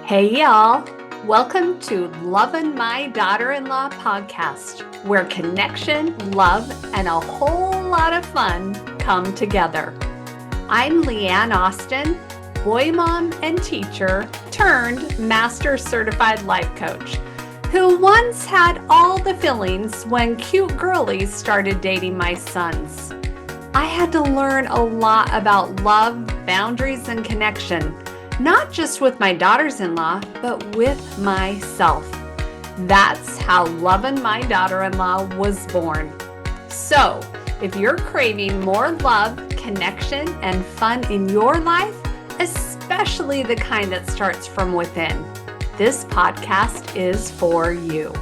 Hey, y'all. Welcome to Lovin' My Daughter-in-Law podcast, where connection, love, and a whole lot of fun come together. I'm Leanne Austin, boy mom and teacher turned master certified life coach, who once had all the feelings when cute girlies started dating my sons. I had to learn a lot about love, boundaries, and connection, not just with my daughters-in-law, but with myself. That's how Lovin' My Daughter-in-Law was born. So, if you're craving more love, connection, and fun in your life, especially the kind that starts from within, this podcast is for you.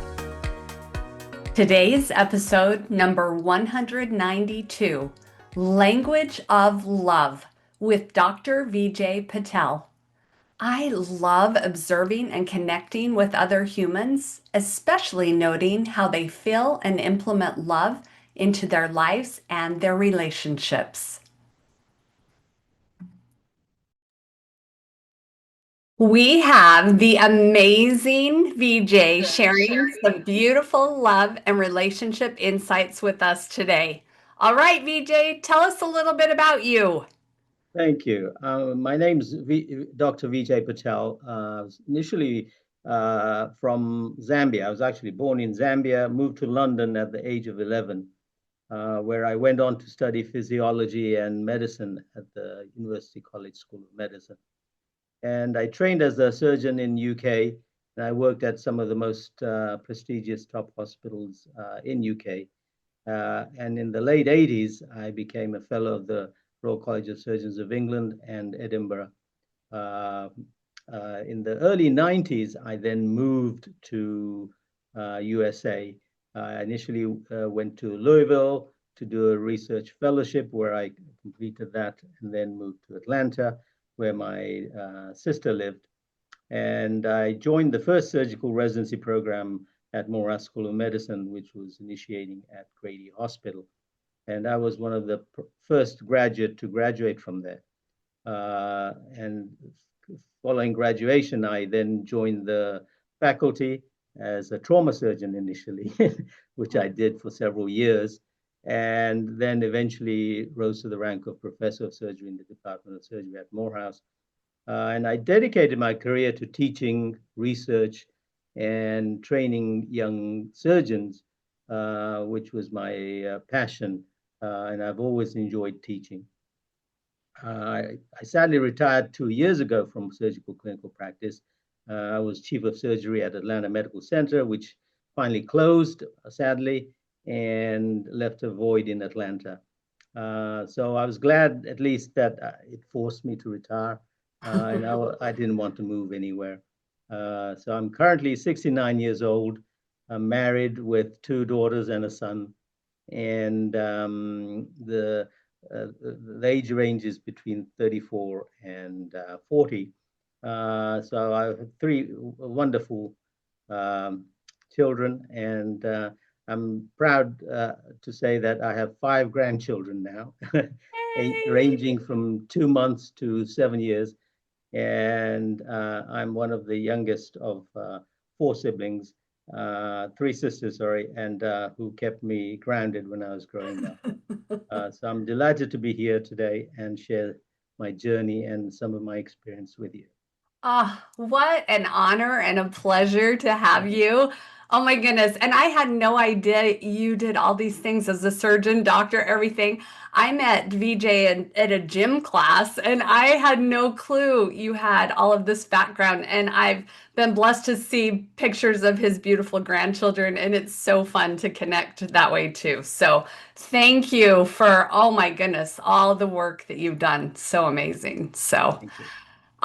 Today's episode number 192, Language of Love, with Dr. Vijay Patel. I love observing and connecting with other humans, especially noting how they feel and implement love into their lives and their relationships. We have the amazing Vijay sharing some beautiful love and relationship insights with us today. All right, Vijay, tell us a little bit about you. Thank you. My name's Dr. Vijay Patel. I was initially from Zambia. I was actually born in Zambia, moved to London at the age of 11, where I went on to study physiology and medicine at the University College School of Medicine. And I trained as a surgeon in UK, and I worked at some of the most prestigious top hospitals in UK. And in the late 80s, I became a fellow of the Royal College of Surgeons of England and Edinburgh. Uh, in the early 90s, I then moved to USA. I initially went to Louisville to do a research fellowship where I completed that and then moved to Atlanta, where my sister lived. And I joined the first surgical residency program at Morass School of Medicine, which was initiating at Grady Hospital. And I was one of the first graduate to graduate from there. And following graduation, I then joined the faculty as a trauma surgeon initially, which I did for several years, and then eventually rose to the rank of professor of surgery in the Department of Surgery at Morehouse. And I dedicated my career to teaching, research, and training young surgeons, which was my passion. And I've always enjoyed teaching. I sadly retired 2 years ago from surgical clinical practice. I was chief of surgery at Atlanta Medical Center, which finally closed, sadly, and left a void in Atlanta. So I was glad at least that it forced me to retire, and I didn't want to move anywhere. So I'm currently 69 years old. I'm married with two daughters and a son, and the age range is between 34 and 40. So I have three wonderful um, children, and I'm proud to say that I have five grandchildren now, ranging from 2 months to 7 years. And I'm one of the youngest of four siblings, three sisters, sorry, and who kept me grounded when I was growing up. So I'm delighted to be here today and share my journey and some of my experience with you. Ah, what an honor and a pleasure to have you. Oh my goodness. And I had no idea you did all these things as a surgeon, doctor, everything. I met VJ at a gym class and I had no clue you had all of this background. And I've been blessed to see pictures of his beautiful grandchildren, and it's so fun to connect that way too. So thank you for, oh my goodness, all the work that you've done. So amazing. So. Thank you.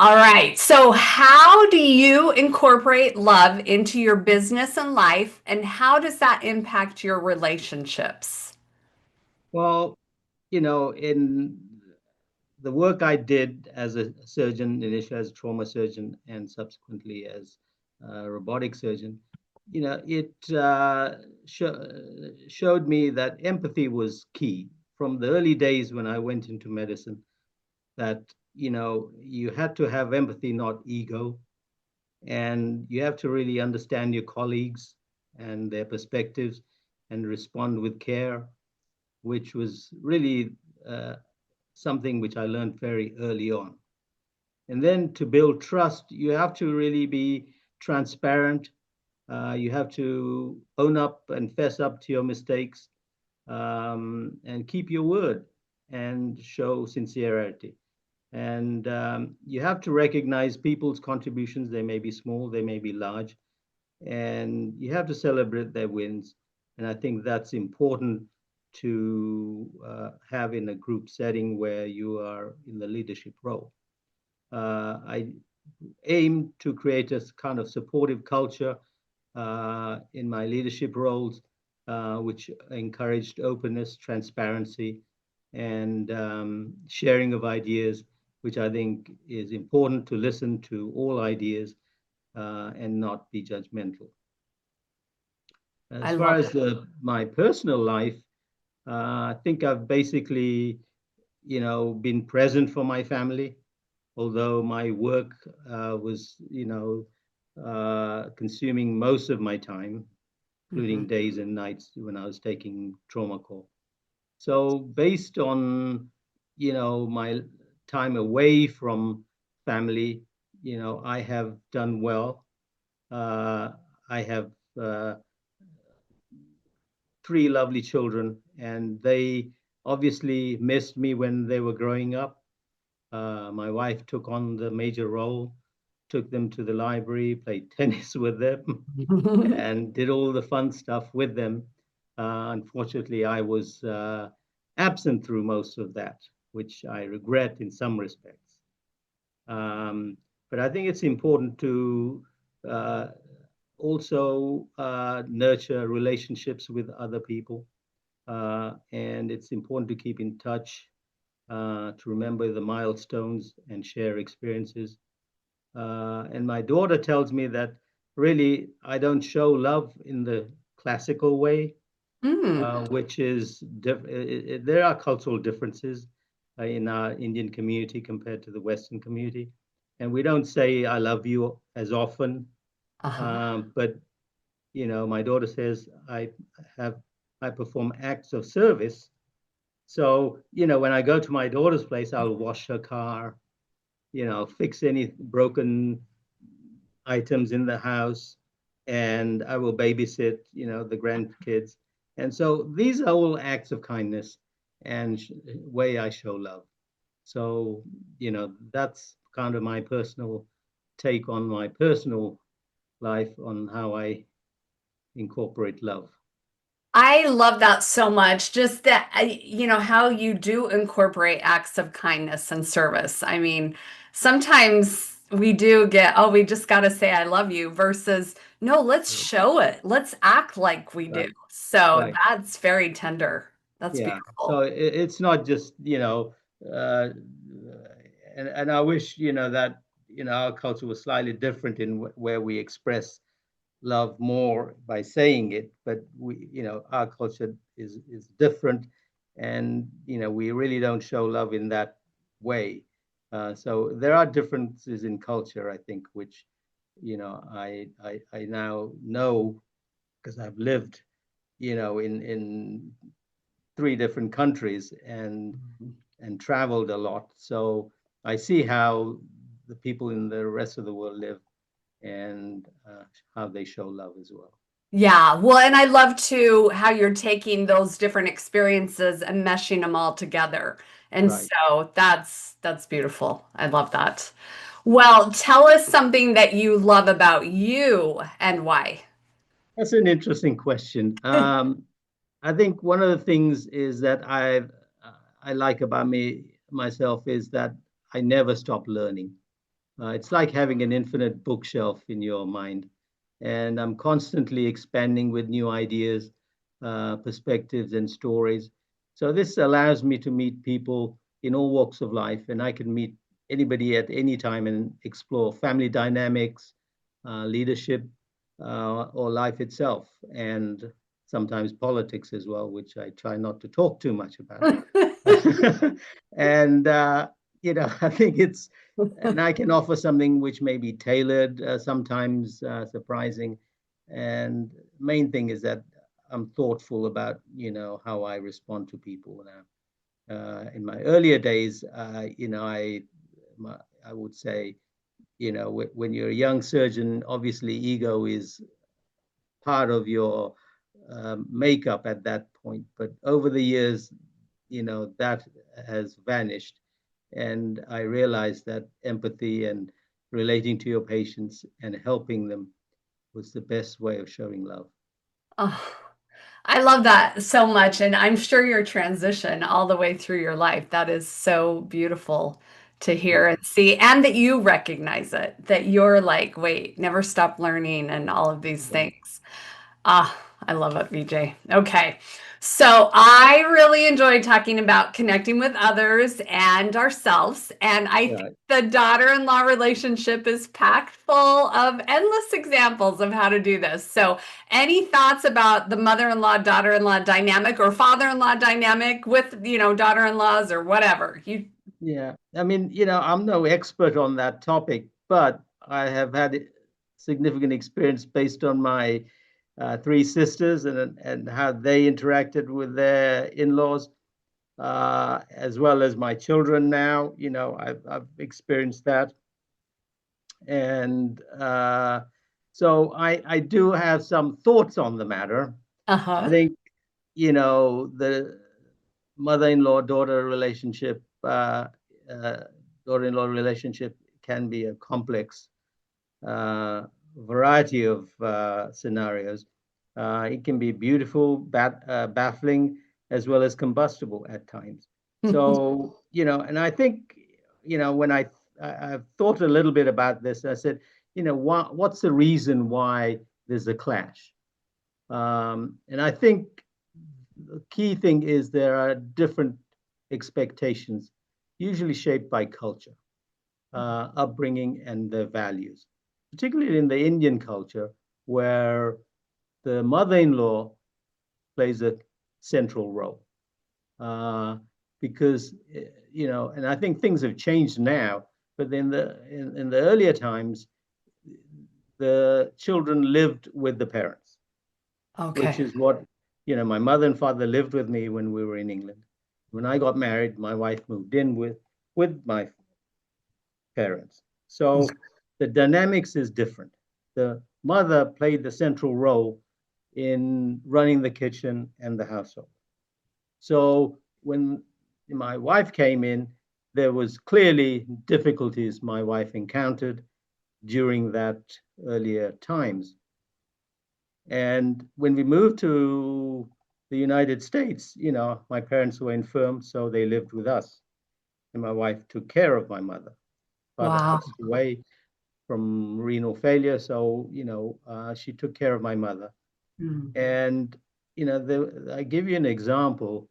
All right. So, how do you incorporate love into your business and life, and how does that impact your relationships? Well, in the work I did as a surgeon, initially as a trauma surgeon, and subsequently as a robotic surgeon, it showed me that empathy was key from the early days when I went into medicine. That you had to have empathy, not ego. And you have to really understand your colleagues and their perspectives and respond with care, which was really uh, something which I learned very early on. And then to build trust, you have to really be transparent. You have to own up and fess up to your mistakes, and keep your word and show sincerity. And you have to recognize people's contributions. They may be small, they may be large, and you have to celebrate their wins. And I think that's important to have in a group setting where you are in the leadership role. I aim to create a kind of supportive culture in my leadership roles, which encouraged openness, transparency, and sharing of ideas, which I think is important to listen to all ideas and not be judgmental. I As far love as it. my personal life, I think I've basically, been present for my family, although my work was, consuming most of my time, Mhm. including days and nights when I was taking trauma call. So based on, my time away from family, I have done well. Uh, I have three lovely children, and they obviously missed me when they were growing up. My wife took on the major role, took them to the library, played tennis with them, and did all the fun stuff with them. Unfortunately, I was absent through most of that, which I regret in some respects. Um, but I think it's important to uh, also nurture relationships with other people. And it's important to keep in touch, to remember the milestones and share experiences. And my daughter tells me that really I don't show love in the classical way, Mm. which is there are cultural differences in our Indian community compared to the Western community, and we don't say "I love you" as often. Uh-huh. But my daughter says have I perform acts of service. So when I go to my daughter's place, I'll wash her car, fix any broken items in the house, and I will babysit, the grandkids. And so these are all acts of kindness and way I show love. So, that's kind of my personal take on my personal life on how I incorporate love. I love that so much. Just that, how you do incorporate acts of kindness and service. I mean, sometimes we do get, oh, we just got to say, I love you versus, no, let's Right, show it. Let's act like we do. right, So right. that's very tender. That's Yeah. So beautiful. it's not just, and I wish, that, our culture was slightly different in where we express love more by saying it, but our culture is different, and we really don't show love in that way. So there are differences in culture, I think, which I now know because I've lived in three different countries and traveled a lot. So I see how the people in the rest of the world live and how they show love as well. Yeah, well, and I love too how you're taking those different experiences and meshing them all together. And Right. so that's beautiful. I love that. Well, tell us something that you love about you and why. That's an interesting question. I think one of the things is that I like about myself is that I never stop learning. It's like having an infinite bookshelf in your mind, and I'm constantly expanding with new ideas, perspectives, and stories. So this allows me to meet people in all walks of life, and I can meet anybody at any time and explore family dynamics, leadership, or life itself, and sometimes politics as well, which I try not to talk too much about. And I think and I can offer something which may be tailored, sometimes surprising. And main thing is that I'm thoughtful about, how I respond to people now. In my earlier days, I would say, when you're a young surgeon, obviously ego is part of your makeup at that point. But over the years, that has vanished. And I realized that empathy and relating to your patients and helping them was the best way of showing love. Oh, I love that so much. And I'm sure your transition all the way through your life, that is so beautiful to Yeah. hear and see, and that you recognize it, that you're like, wait, never stop learning and all of these Yeah. things. Ah, I love it, VJ. Okay. So I really enjoyed talking about connecting with others and ourselves. And I think Right. the daughter-in-law relationship is packed full of endless examples of how to do this. So any thoughts about the mother-in-law, daughter-in-law dynamic or father-in-law dynamic with, daughter-in-laws or whatever? You Yeah. I mean, I'm no expert on that topic, but I have had significant experience based on my three sisters and how they interacted with their in-laws, as well as my children now. I've experienced that. And so I do have some thoughts on the matter. I Uh-huh. think, the mother-in-law daughter relationship, uh, daughter-in-law relationship can be a complex uh, variety of scenarios. It can be beautiful, baffling, as well as combustible at times. So, and I think, when I've thought a little bit about this, I said, what's the reason why there's a clash? And I think the key thing is there are different expectations, usually shaped by culture, upbringing, and their values, particularly in the Indian culture, where the mother-in-law plays a central role. Uh, because and I think things have changed now, but in the earlier times, the children lived with the parents, which Okay. is what my mother and father lived with me when we were in England. When I got married, my wife moved in with my parents. So the dynamics is different. The mother played the central role in running the kitchen and the household. So when my wife came in, there was clearly difficulties my wife encountered during that earlier times. And when we moved to the United States, my parents were infirm, so they lived with us. And my wife took care of my mother. Father Wow. passed away from renal failure. So, she took care of my mother. Mm. And, I give you an example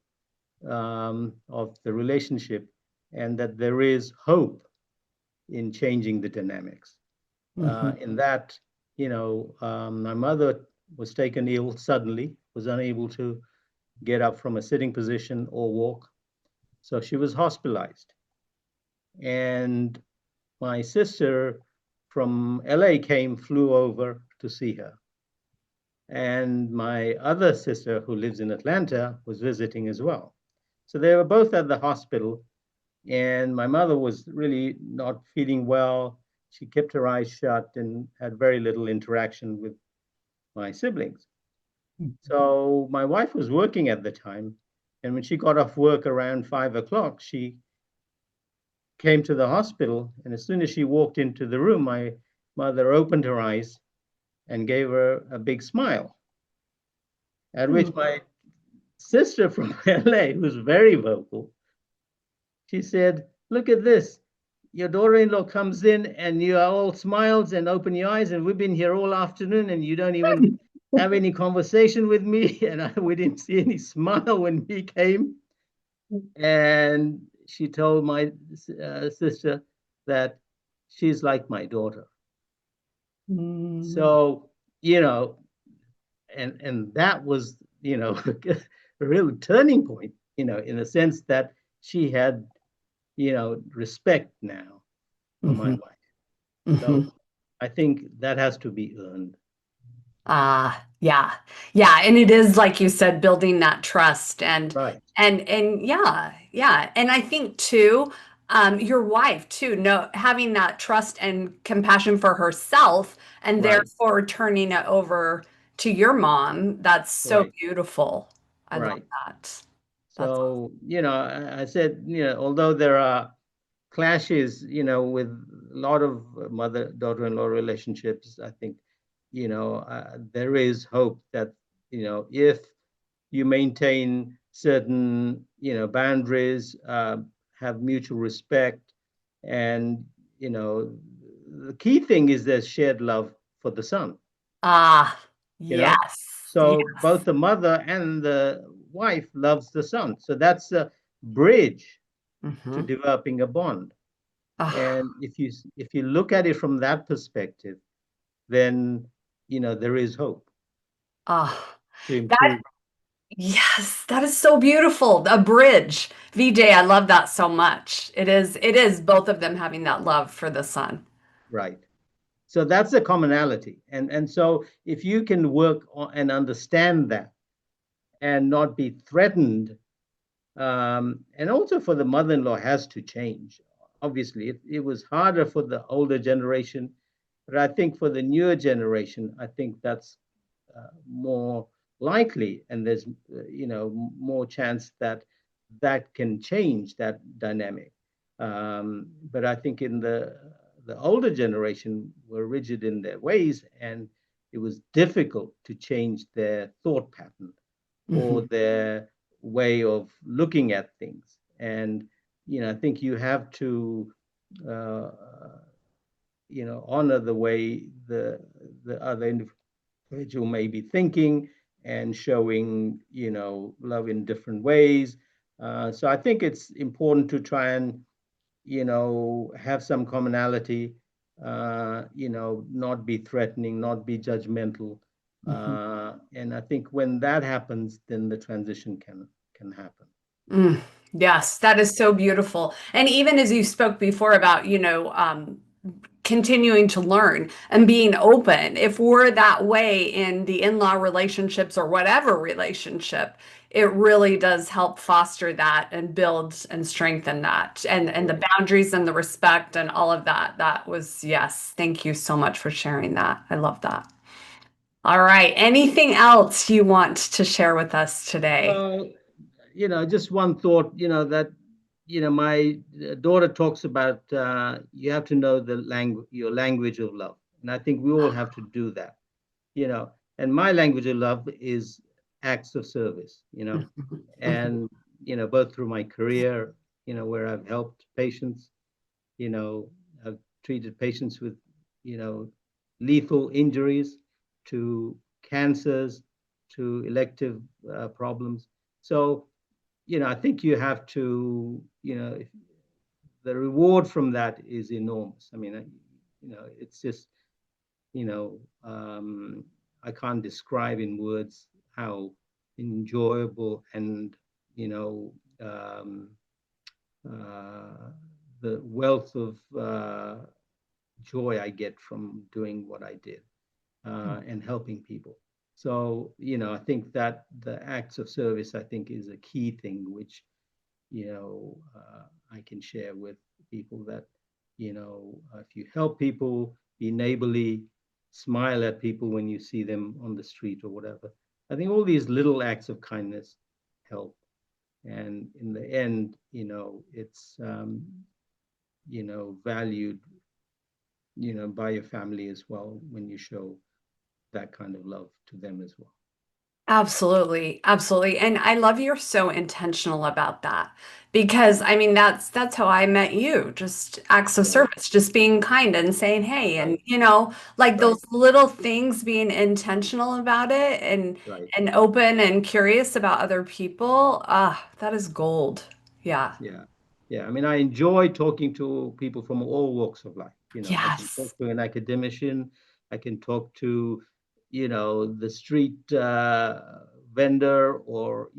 of the relationship and that there is hope in changing the dynamics. Mhm. In that, my mother was taken ill suddenly, was unable to get up from a sitting position or walk. So she was hospitalized. And my sister from LA flew over to see her. And my other sister, who lives in Atlanta, was visiting as well. So they were both at the hospital, and my mother was really not feeling well. She kept her eyes shut and had very little interaction with my siblings. So my wife was working at the time, and when she got off work around 5 o'clock, she came to the hospital. And as soon as she walked into the room, my mother opened her eyes and gave her a big smile. At Mm. which my sister from LA, who's very vocal, she said, "Look at this. Your daughter-in-law comes in and you are all smiles and open your eyes, and we've been here all afternoon and you don't even have any conversation with me." And we didn't see any smile when he came. And she told my sister that she's like my daughter. Mm. So, you know, and that was, a real turning point, in the sense that she had respect now for my Hmm. wife. Hmm. So I think that has to be earned. Ah, yeah. Yeah, and it is like you said, building that trust Right, and yeah, yeah. And I think too, your wife too, no, having that trust and compassion for herself and right, therefore turning it over to your mom, that's so right, beautiful. I love right. that. That's So, I said, although there are clashes, with a lot of mother daughter-in-law relationships, I think, there is hope that, if you maintain certain, boundaries, have mutual respect, and, the key thing is there's shared love for the son, ah, you know. yes. So Yes. both the mother and the wife loves the son. So that's a bridge to Hmm. developing a bond. Ah, And if you look at it from that perspective, then there is hope ah. to That improve. Yes, that is so beautiful. A bridge. VJ, I love that so much. It is both of them having that love for the son. Right. So that's a commonality. And so if you can work on and understand that and not be threatened, and also for the mother-in-law has to change. Obviously, it was harder for the older generation, but I think for the newer generation, I think that's more likely, and there's more chance that that can change that dynamic. But I think in the older generation were rigid in their ways, and it was difficult to change their thought pattern or Hmm. their way of looking at things. And I think you have to uh, honor the way the other individual may be thinking and showing love in different ways. So I think it's important to try and have some commonality, not be threatening, not be judgmental. Hmm. And I think when that happens, then the transition can happen. Mm, yes, that is so beautiful. And even as you spoke before about, continuing to learn and being open, if we're that way in the in-law relationships or whatever relationship, it really does help foster that and build and strengthen that and the Right. boundaries and the respect and all of that. That was, yes. Thank you so much for sharing that. I love that. All right. Anything else you want to share with us today? Well, just one thought, that, my daughter talks about you have to know the language, your language of love. And I think we all have to do that, you know. And my language of love is acts of service, Mhm. Mhm. and, both through my career, where I've helped patients, I've treated patients with, you know, lethal injuries to cancers to elective problems. So, I think you have to, the reward from that is enormous. I mean, it's just, you know, um, I can't describe in words how enjoyable and, you know, um, uh, the wealth of joy I get from doing what I did and helping people. So, I think that the acts of service, I think, is a key thing, which, I can share with people that, if you help people, be neighborly, smile at people when you see them on the street or whatever. I think all these little acts of kindness help. And in the end, it's, valued, by your family as well when you show that kind of love to them as well. Absolutely, absolutely. And I love you're so intentional about that because I mean that's how I met you. Just acts of Right, service, just being kind and saying hey and right, like right, those little things being intentional about it right. and open and curious about other people. Ah, that is gold. Yeah. Yeah. Yeah. I mean, I enjoy talking to people from all walks of life. I can Yes. talk to an academician, I can talk to, the street vendor or,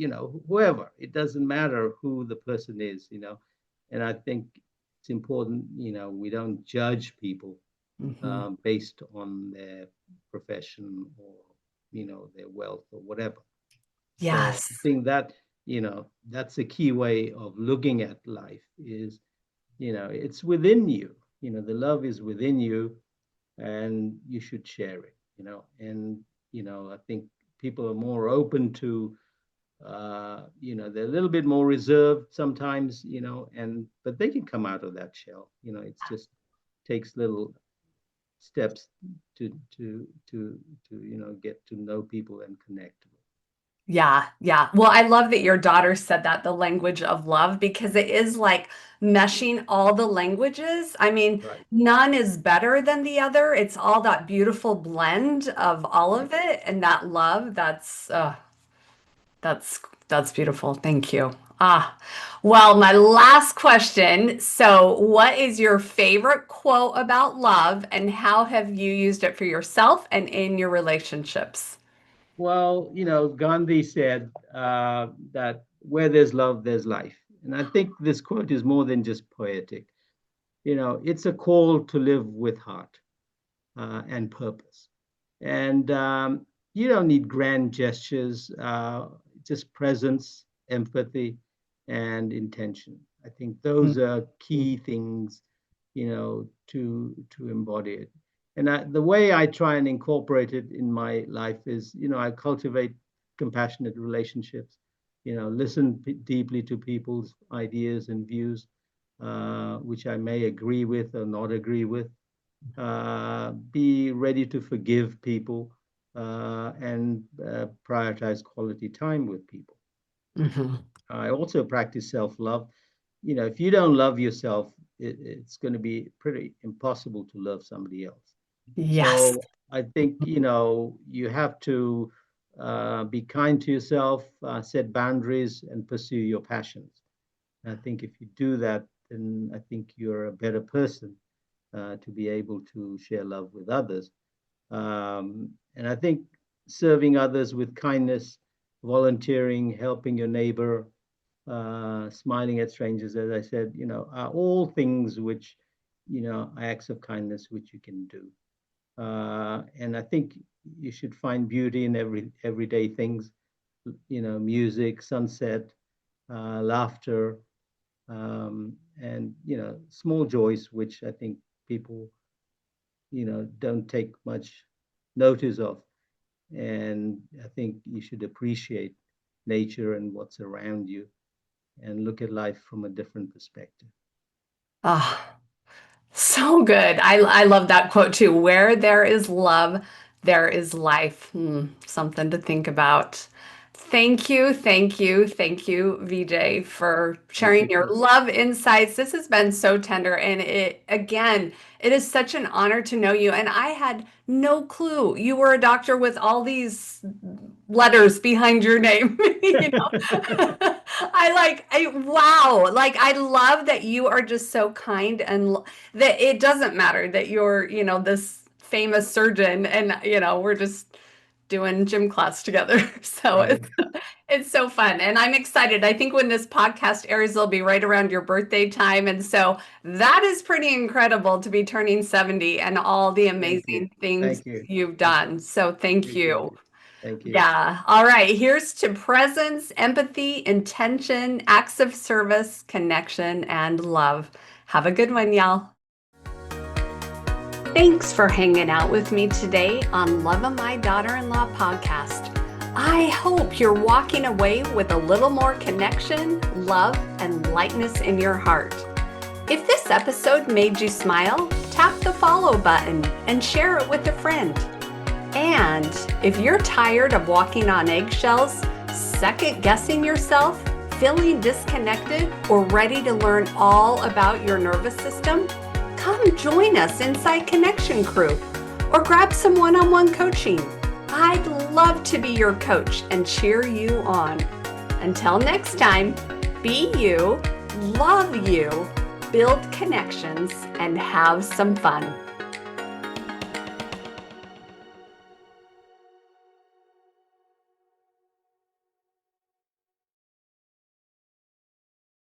whoever. It doesn't matter who the person is. And I think it's important, we don't judge people Hmm. based on their profession or, their wealth or whatever. So I Yes. think that, that's a key way of looking at life is, it's within you, the love is within you and you should share it, and, I think people are more open to, they're a little bit more reserved sometimes, but they can come out of that shell, it's just takes little steps to get to know people and connect. Yeah, yeah. Well, I love that your daughter said that, the language of love, because it is like meshing all the languages. I mean, Right, none is better than the other. It's all that beautiful blend of all right. of it, and that love, that's that's beautiful. Thank you. Well, my last question. So, what is your favorite quote about love, and how have you used it for yourself and in your relationships? Well, Gandhi said that where there's love, there's life. And I think this quote is more than just poetic. It's a call to live with heart and purpose. And you don't need grand gestures, just presence, empathy, and intention. I think those are key things, to embody it. And the way I try and incorporate it in my life is, I cultivate compassionate relationships, listen deeply to people's ideas and views, which I may agree with or not agree with, be ready to forgive people, and prioritize quality time with people. Mhm. I also practice self-love. If you don't love yourself, it's going to be pretty impossible to love somebody else. Yes. So I think, you have to be kind to yourself, set boundaries, and pursue your passions. And I think if you do that, then I think you're a better person to be able to share love with others. And I think serving others with kindness, volunteering, helping your neighbor, smiling at strangers, as I said, are all things which, are acts of kindness which you can do. And I think you should find beauty in everyday things, music, sunset, laughter, and small joys, which I think people don't take much notice of. And I think you should appreciate nature and what's around you and look at life from a different perspective. Ah, so good. I love that quote too. Where there is love, there is life. Something to think about. Thank you, thank you, Vijay, for Thank sharing you your too. love insights. This has been so tender, and it is such an honor to know you. And I had no clue you were a doctor with all these letters behind your name. Wow. Like, I love that you are just so kind and that it doesn't matter that you're, this famous surgeon and, we're just doing gym class together. So Right. it's so fun. And I'm excited. I think when this podcast airs, it'll be right around your birthday time. And so that is pretty incredible to be turning 70 and all the Thank you. amazing things Thank you. you've done. So thank Appreciate you. it. Thank you. Yeah. All right. Here's to presence, empathy, intention, acts of service, connection, and love. Have a good one, y'all. Thanks for hanging out with me today on Love of My Daughter-in-Law podcast. I hope you're walking away with a little more connection, love, and lightness in your heart. If this episode made you smile, tap the follow button and share it with a friend. And if you're tired of walking on eggshells, second guessing yourself, feeling disconnected, or ready to learn all about your nervous system, come join us inside Connection Crew or grab some one-on-one coaching. I'd love to be your coach and cheer you on. Until next time, be you, love you, build connections, and have some fun.